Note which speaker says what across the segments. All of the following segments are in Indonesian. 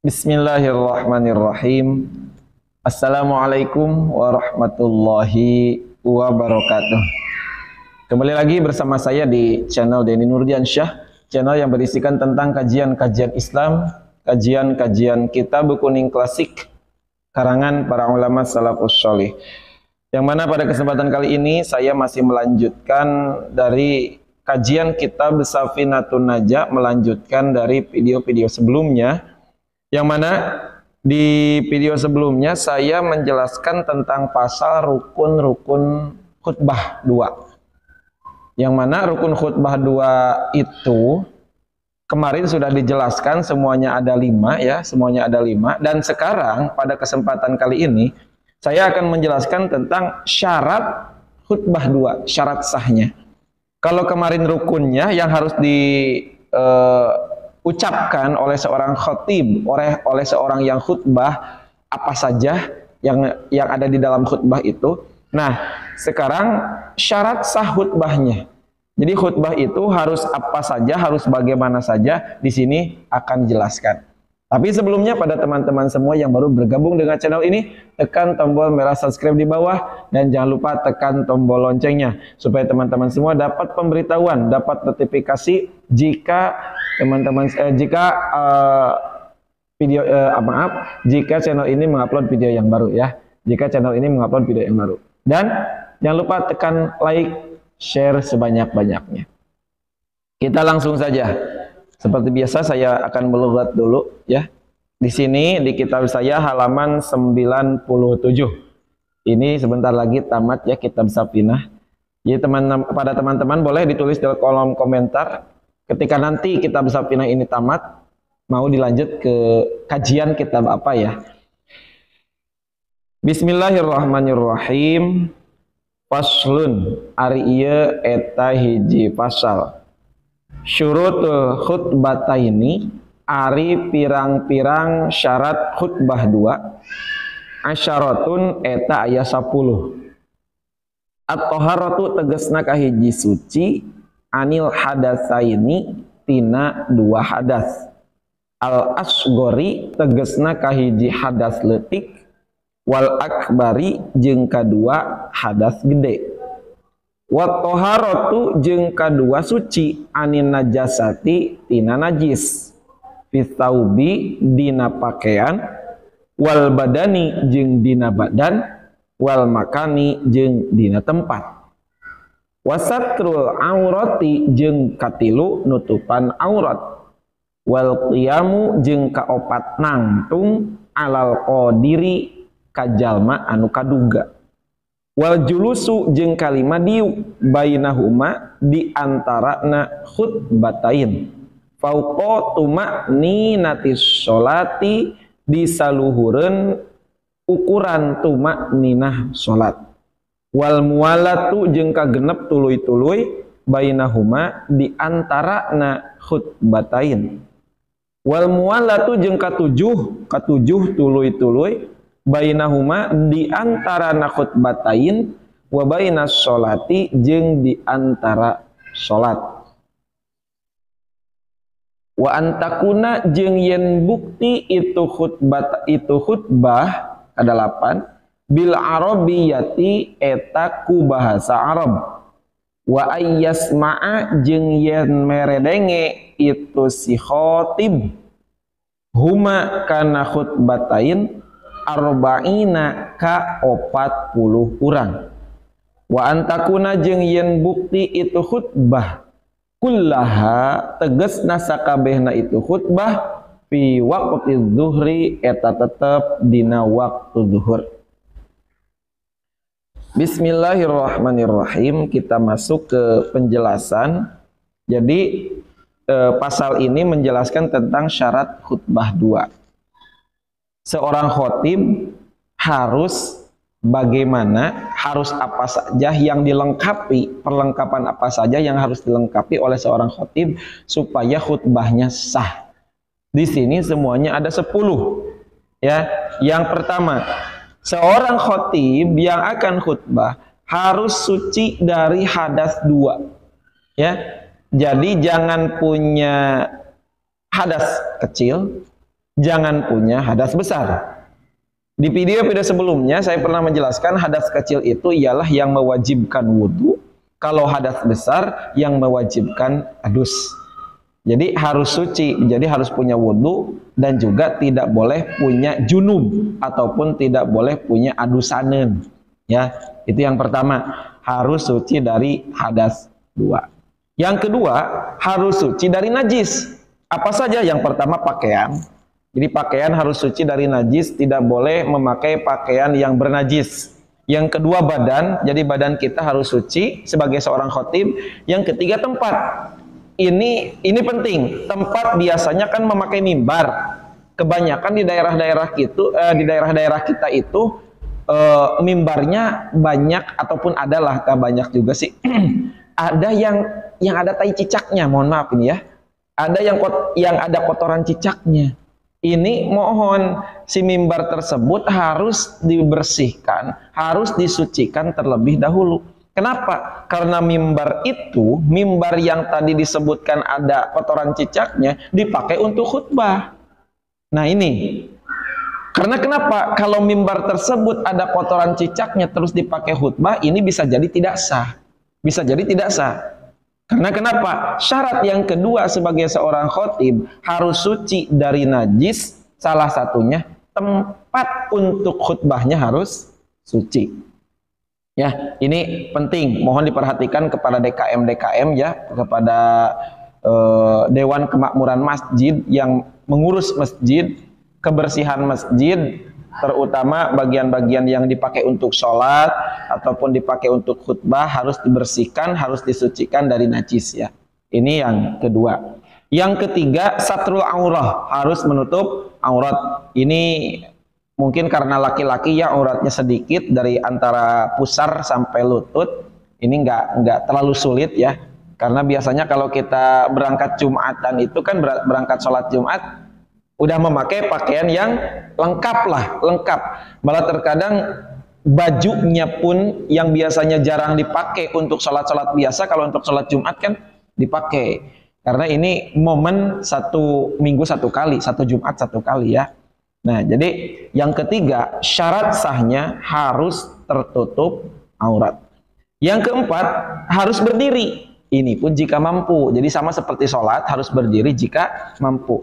Speaker 1: Bismillahirrahmanirrahim. Assalamualaikum warahmatullahi wabarakatuh. Kembali lagi bersama saya di channel Denny Nurdiansyah, channel yang berisikan tentang kajian-kajian Islam, kajian-kajian kitab kuning klasik karangan para ulama salafus sholih. Yang mana pada kesempatan kali ini saya masih melanjutkan dari kajian kitab Safinatun Najah, melanjutkan dari video-video sebelumnya. Yang mana di video sebelumnya saya menjelaskan tentang pasal rukun-rukun khutbah 2. Yang mana rukun khutbah 2 itu kemarin sudah dijelaskan semuanya ada 5 ya, semuanya ada 5. Dan sekarang pada kesempatan kali ini saya akan menjelaskan tentang syarat khutbah 2, syarat sahnya. Kalau kemarin rukunnya yang harus ucapkan oleh seorang khatib, oleh seorang yang khutbah, apa saja yang ada di dalam khutbah itu. Nah, sekarang syarat sah khutbahnya. Jadi khutbah itu harus apa saja, harus bagaimana saja, di sini akan dijelaskan. Tapi sebelumnya pada teman-teman semua yang baru bergabung dengan channel ini, tekan tombol merah subscribe di bawah dan jangan lupa tekan tombol loncengnya supaya teman-teman semua dapat pemberitahuan, dapat notifikasi jika jika channel ini mengupload video yang baru ya. Jika channel ini mengupload video yang baru. Dan jangan lupa tekan like, share sebanyak-banyaknya. Kita langsung saja. Seperti biasa saya akan melughat dulu ya. Di sini di kitab saya halaman 97. Ini sebentar lagi tamat ya kitab Safinah. Jadi pada teman-teman boleh ditulis di kolom komentar ketika nanti kitab Safinah ini tamat, mau dilanjut ke kajian kitab apa ya. Bismillahirrahmanirrahim. Faslun ari ieu eta hiji pasal. Syurut khutbataini ari pirang-pirang syarat khutbah 2. Asyaratun eta aya 10. At-thaharatu tegasna kahiji suci anil hadatsaini tina 2 hadas. Al-asghori tegasna kahiji hadas leutik, wal akbari jeung kadua hadas gede. Wa thaharatu jeung kadua suci anin najasati tina najis, fitsaubi dina pakaian, wal badani jeung dina badan, wal makani jeung dina tempat. Wasatrul aurati jeung katilu nutupan aurat, wal qiyamu jeung kaopat nangtung alal qadiri kajalma anu kaduga, wal julusu jeung kalima diu bainahuma di antarana khutbatain fauqa tuma'ninatis sholati di saluhureun ukuran tuma'ninah salat, wal muwalatu jeung kagenep tuluy-tuluy bainahuma di antarana khutbatain, wal muwalatu jeung katujuh tuluy-tuluy bainahuma di antara khutbatain wa bainas sholati jeung di antara salat. Wa antakuna jeung yen bukti itu khutbah ada 8 bil arabiyati eta ku bahasa Arab. Wa ayyasma'a jeung yen meredenge itu si khatib huma kana khutbatain arba'ina ka 40 urang. Wa antakuna jeung yen bukti itu khutbah kullaha tegasna sakabehna itu khutbah fi waqti zuhri eta tetep dina waktu zuhur. Bismillahirrahmanirrahim. Kita masuk ke penjelasan. Jadi pasal ini menjelaskan tentang syarat khutbah 2. Seorang khatib harus bagaimana, harus apa saja yang dilengkapi, perlengkapan apa saja yang harus dilengkapi oleh seorang khatib supaya khutbahnya sah. Di sini semuanya ada 10. Ya, yang pertama, seorang khatib yang akan khutbah harus suci dari hadas 2. Ya, jadi jangan punya hadas kecil, jangan punya hadas besar. Di video-video sebelumnya saya pernah menjelaskan hadas kecil itu ialah yang mewajibkan wudhu, kalau hadas besar yang mewajibkan adus. Jadi harus suci, jadi harus punya wudhu dan juga tidak boleh punya junub ataupun tidak boleh punya adusanen. Ya, itu yang pertama, harus suci dari hadas dua. Yang kedua, harus suci dari najis. Apa saja? Yang pertama pakaian. Jadi pakaian harus suci dari najis, tidak boleh memakai pakaian yang bernajis. Yang kedua badan, jadi badan kita harus suci sebagai seorang khotib. Yang ketiga tempat. Ini penting. Tempat biasanya kan memakai mimbar. Kebanyakan di daerah-daerah kita itu mimbarnya banyak ataupun adalah banyak juga sih. Ada yang ada tai cicaknya, mohon maaf ini ya. Ada yang ada kotoran cicaknya. Ini mohon si mimbar tersebut harus dibersihkan, harus disucikan terlebih dahulu. Kenapa? Karena mimbar yang tadi disebutkan ada kotoran cicaknya, dipakai untuk khutbah. Nah ini, karena kenapa? Kalau mimbar tersebut ada kotoran cicaknya terus dipakai khutbah, ini bisa jadi tidak sah. Bisa jadi tidak sah. Karena kenapa? Syarat yang kedua sebagai seorang khotib harus suci dari najis. Salah satunya tempat untuk khutbahnya harus suci. Ya, ini penting. Mohon diperhatikan kepada DKM ya, kepada Dewan Kemakmuran Masjid yang mengurus masjid, kebersihan masjid, terutama bagian-bagian yang dipakai untuk sholat ataupun dipakai untuk khutbah harus dibersihkan, harus disucikan dari najis ya. Ini yang kedua. Yang ketiga, satrul aurah, harus menutup aurat. Ini mungkin karena laki-laki ya auratnya sedikit, dari antara pusar sampai lutut. Ini nggak terlalu sulit ya. Karena biasanya kalau kita berangkat Jumatan itu kan berangkat sholat Jumat udah memakai pakaian yang lengkap. Malah terkadang bajunya pun yang biasanya jarang dipakai untuk sholat-sholat biasa, kalau untuk sholat Jumat kan dipakai. Karena ini momen satu minggu satu kali, satu Jumat satu kali ya. Nah jadi yang ketiga, syarat sahnya harus tertutup aurat. Yang keempat, harus berdiri. Ini pun jika mampu. Jadi sama seperti sholat, harus berdiri jika mampu.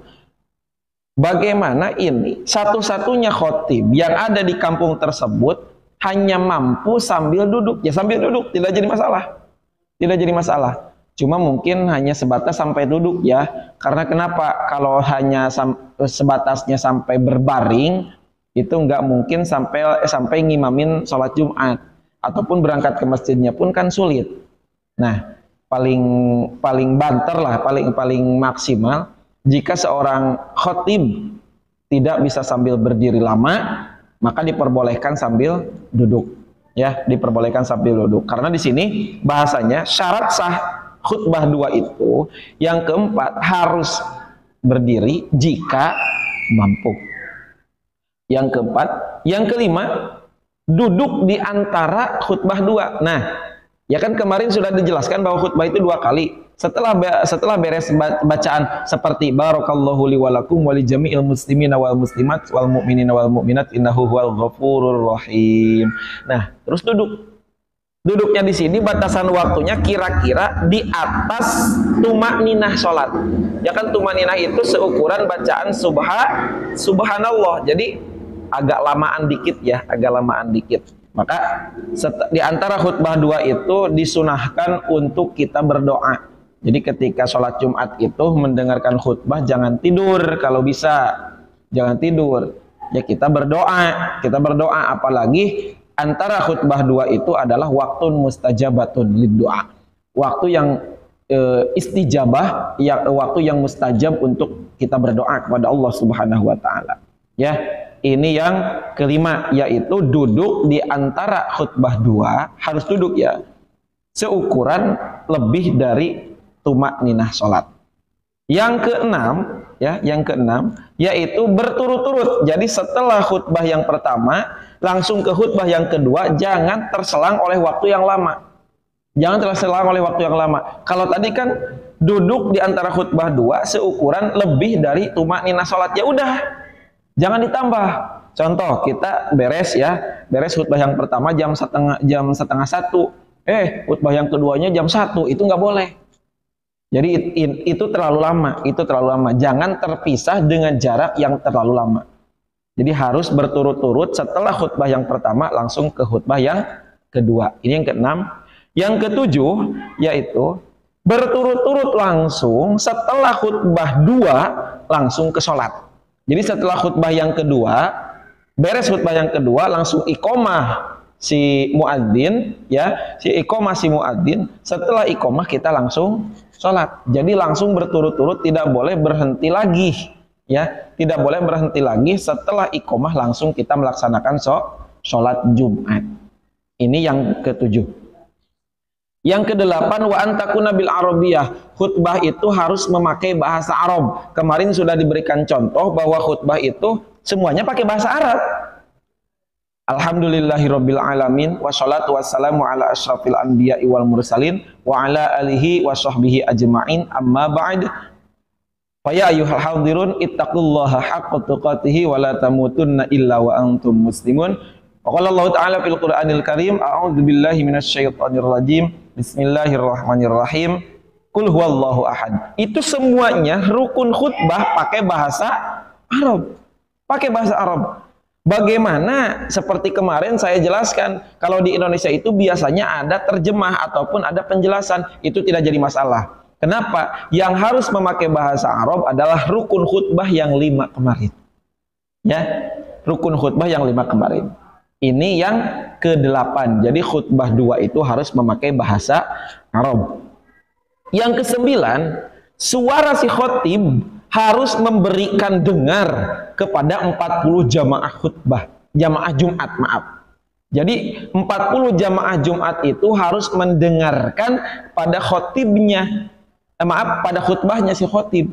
Speaker 1: Bagaimana ini? Satu-satunya khotib yang ada di kampung tersebut hanya mampu sambil duduk. Ya sambil duduk, tidak jadi masalah. Tidak jadi masalah. Cuma mungkin hanya sebatas sampai duduk ya. Karena kenapa? Kalau hanya sebatasnya sampai berbaring, itu nggak mungkin sampai ngimamin sholat Jumat. Ataupun berangkat ke masjidnya pun kan sulit. Nah, paling banter lah, paling maksimal jika seorang khotib tidak bisa sambil berdiri lama, maka diperbolehkan sambil duduk. Ya, diperbolehkan sambil duduk. Karena di sini bahasanya syarat sah khutbah dua itu, yang keempat harus berdiri jika mampu. Yang keempat, yang kelima, duduk di antara khutbah dua. Nah, ya kan kemarin sudah dijelaskan bahwa khutbah itu dua kali. Setelah beres bacaan seperti barakallahu li walakum wa li jami'il muslimina wal muslimat wal mu'minina wal mu'minat innahu huwal ghafurur rahim. Nah, terus duduk. Duduknya di sini batasan waktunya kira-kira di atas tumakninah sholat. Ya kan tumakninah itu seukuran bacaan subhanallah. Jadi agak lamaan dikit ya, agak lamaan dikit. Maka di antara khutbah dua itu disunahkan untuk kita berdoa. Jadi ketika sholat Jumat itu mendengarkan khutbah jangan tidur kalau bisa. Jangan tidur. Ya kita berdoa apalagi antara khutbah dua itu adalah waktu mustajabatun lid-du'a. Waktu yang istijabah, waktu yang mustajab untuk kita berdoa kepada Allah Subhanahu wa taala. Ya, ini yang kelima, yaitu duduk di antara khutbah dua, harus duduk ya. Seukuran lebih dari tumakninah sholat. Yang keenam, yaitu berturut-turut. Jadi setelah khutbah yang pertama, langsung ke khutbah yang kedua, jangan terselang oleh waktu yang lama. Jangan terselang oleh waktu yang lama. Kalau tadi kan duduk di antara khutbah dua, seukuran lebih dari tumakninah sholat. Ya udah, Jangan ditambah. Contoh, kita beres khutbah yang pertama jam setengah satu. Khutbah yang keduanya jam 1, itu nggak boleh. Jadi itu terlalu lama, Jangan terpisah dengan jarak yang terlalu lama. Jadi harus berturut-turut, setelah khutbah yang pertama langsung ke khutbah yang kedua. Ini yang keenam. Yang ketujuh yaitu berturut-turut langsung setelah khutbah 2 langsung ke sholat. Jadi setelah khutbah yang kedua, beres khutbah yang kedua langsung iqomah si muadzin, setelah iqomah kita langsung sholat. Jadi langsung berturut-turut, tidak boleh berhenti lagi, tidak boleh berhenti lagi. Setelah iqomah langsung kita melaksanakan sholat Jumat. Ini yang ketujuh. Yang kedelapan, wa antakuna bil arabiyah. Khutbah itu harus memakai bahasa Arab. Kemarin sudah diberikan contoh bahwa khutbah itu semuanya pakai bahasa Arab. Alhamdulillahirabbil alamin, wassalatu wassalamu ala asyrafil anbiya'i wal mursalin wa ala alihi wa sahbihi ajma'in, amma ba'd. Fa ya ayyuhal hadirun ittaqullaha haqqa tuqatih wa la tamutunna illa wa antum muslimun. Wa qala Allah ta'ala fil Qur'anil Karim, a'udzu billahi minasyaitonir rajim. Bismillahirrahmanirrahim. Qul huwallahu ahad. Itu semuanya rukun khutbah pakai bahasa Arab. Pakai bahasa Arab. Bagaimana seperti kemarin saya jelaskan, kalau di Indonesia itu biasanya ada terjemah ataupun ada penjelasan, itu tidak jadi masalah. Kenapa? Yang harus memakai bahasa Arab adalah rukun khutbah yang 5 kemarin. Rukun khutbah yang 5 kemarin. Ini yang ke-8. Jadi khutbah 2 itu harus memakai bahasa Arab. Yang ke-9, suara si khotib harus memberikan dengar kepada 40 jamaah khutbah, jamaah Jumat, maaf. Jadi 40 jamaah Jumat itu harus mendengarkan pada khotibnya, pada khutbahnya si khotib.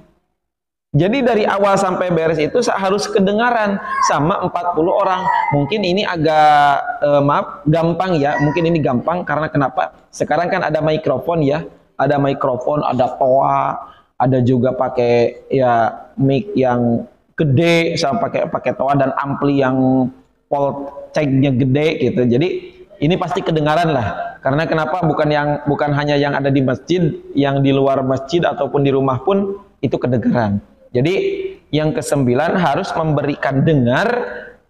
Speaker 1: Jadi dari awal sampai beres itu harus kedengaran sama 40 orang. Mungkin ini agak gampang ya. Mungkin ini gampang karena kenapa? Sekarang kan ada mikrofon ya. Ada mikrofon, ada toa, ada juga pakai mic yang gede sama pakai toa dan ampli yang voltage-nya gede gitu. Jadi ini pasti kedengaran lah. Karena kenapa? Bukan hanya yang ada di masjid, yang di luar masjid ataupun di rumah pun itu kedengaran. Jadi yang ke-9 harus memberikan dengar,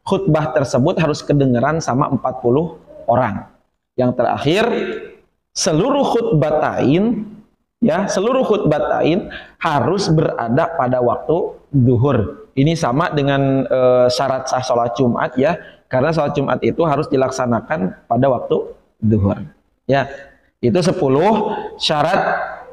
Speaker 1: khutbah tersebut harus kedengaran sama 40 orang. Yang terakhir, seluruh khutbatain harus berada pada waktu zuhur. Ini sama dengan syarat sah sholat Jumat ya, karena sholat Jumat itu harus dilaksanakan pada waktu zuhur. Ya, itu 10 syarat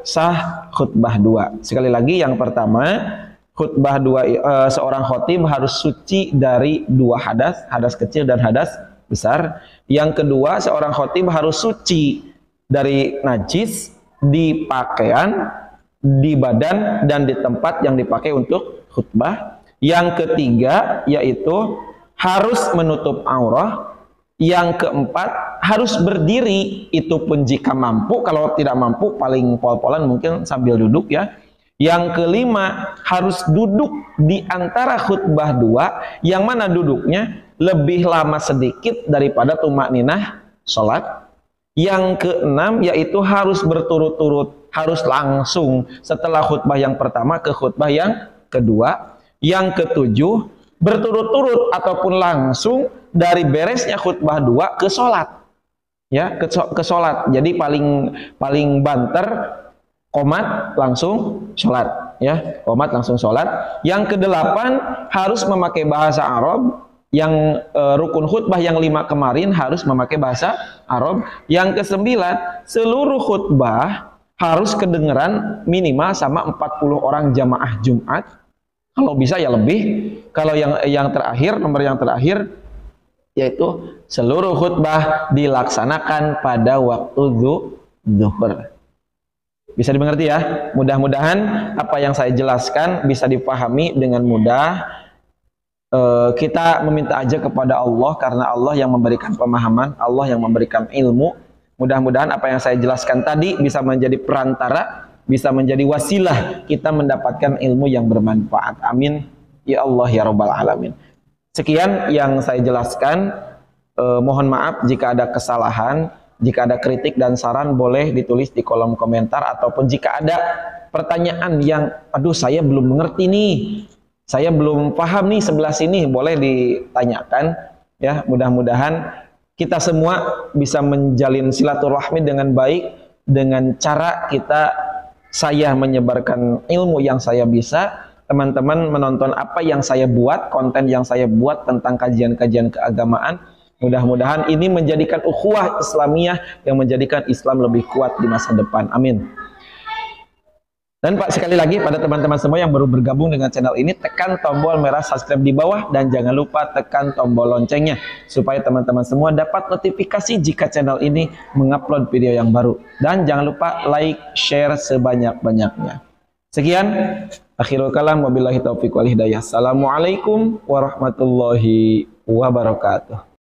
Speaker 1: sah khutbah 2. Sekali lagi, yang pertama, khutbah 2, seorang khotib harus suci dari 2 hadas, hadas kecil dan hadas besar. Yang kedua, seorang khotib harus suci dari najis di pakaian, di badan, dan di tempat yang dipakai untuk khutbah. Yang ketiga, yaitu harus menutup aurat. Yang keempat, harus berdiri, itu pun jika mampu. Kalau tidak mampu, paling pol-polan mungkin sambil duduk ya. Yang kelima, harus duduk di antara khutbah 2, yang mana duduknya lebih lama sedikit daripada tumakninah sholat. Yang keenam, yaitu harus berturut-turut, harus langsung setelah khutbah yang pertama ke khutbah yang kedua. Yang ketujuh, berturut-turut ataupun langsung dari beresnya khutbah 2 ke sholat. Ya, ke sholat. Jadi paling banter qomat langsung sholat, ya, qomat langsung sholat. Yang ke-8 harus memakai bahasa Arab. Yang rukun khutbah yang 5 kemarin harus memakai bahasa Arab. Yang ke-9, seluruh khutbah harus kedengeran minimal sama 40 orang jamaah Jumat. Kalau bisa ya lebih. Kalau yang terakhir, nomor yang terakhir, yaitu seluruh khutbah dilaksanakan pada waktu zuhur. Bisa dimengerti ya? Mudah-mudahan apa yang saya jelaskan bisa dipahami dengan mudah. Kita meminta aja kepada Allah, karena Allah yang memberikan pemahaman, Allah yang memberikan ilmu. Mudah-mudahan apa yang saya jelaskan tadi bisa menjadi perantara, bisa menjadi wasilah kita mendapatkan ilmu yang bermanfaat. Amin ya Allah ya Rabbal Alamin. Sekian yang saya jelaskan. Mohon maaf jika ada kesalahan. Jika ada kritik dan saran boleh ditulis di kolom komentar, ataupun jika ada pertanyaan yang aduh saya belum mengerti nih, saya belum paham nih sebelah sini, boleh ditanyakan ya. Mudah-mudahan kita semua bisa menjalin silaturahmi dengan baik dengan cara saya menyebarkan ilmu yang saya bisa, teman-teman menonton apa yang saya buat, konten yang saya buat tentang kajian-kajian keagamaan. Mudah-mudahan ini menjadikan ukhuwah Islamiyah yang menjadikan Islam lebih kuat di masa depan. Amin. Dan Pak, sekali lagi pada teman-teman semua yang baru bergabung dengan channel ini, tekan tombol merah subscribe di bawah dan jangan lupa tekan tombol loncengnya supaya teman-teman semua dapat notifikasi jika channel ini mengupload video yang baru. Dan jangan lupa like, share sebanyak-banyaknya. Sekian, akhirul kalam, wabillahi taufiq wal hidayah. Assalamualaikum warahmatullahi wabarakatuh.